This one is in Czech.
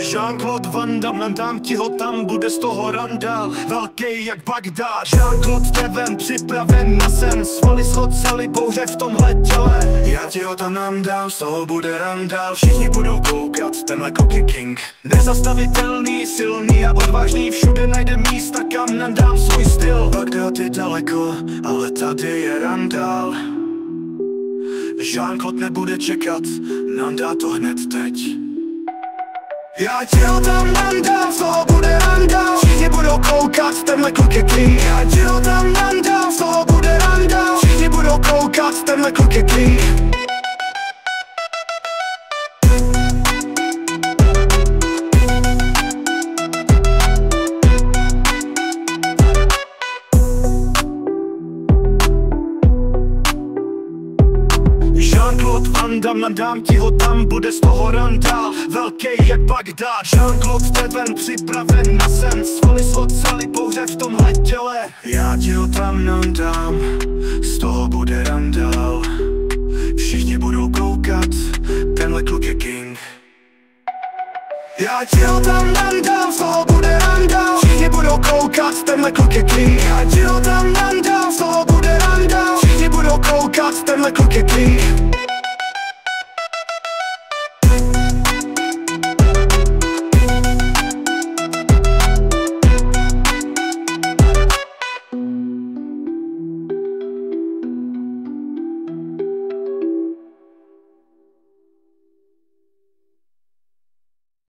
Jean-Claude Van Damme, nandám ti ho, tam bude z toho randál, velký jak Bagdád. Jean-Claude Steven, připraven na sen, svaly shodcely bouře v tomhle těle. Já ti ho tam nandám, z toho bude randál, všichni budou koukat, tenhle kluk je king. Nezastavitelný, silný a odvážný, všude najde místa, kam nandám svůj styl. Bagdád je daleko, ale tady je randál. Jean-Claude nebude čekat, nandá to hned teď. Já ti ho tam nandám, z toho bude randál, všichni budou koukat, tenhle kluk je king. Já ti ho tam nandám, z toho bude randál, všichni budou koukat, tenhle kluk je king. Jean-Claude Van Damme, nandám ti ho, tam bude z toho randál, velký jak Bagdád. Jean-Claude Steven, připraven na sen, svaly shodcely bouře v tomhle těle. Já ti ho tam nandám, z toho bude randál, všichni budou koukat, tenhle kluk je king. Já ti ho tam nandám, z toho bude randál, všichni budou koukat, tenhle kluk je king. Já ti ho tam nandám, z toho bude randál, všichni budou koukat, tenhle kluk je king.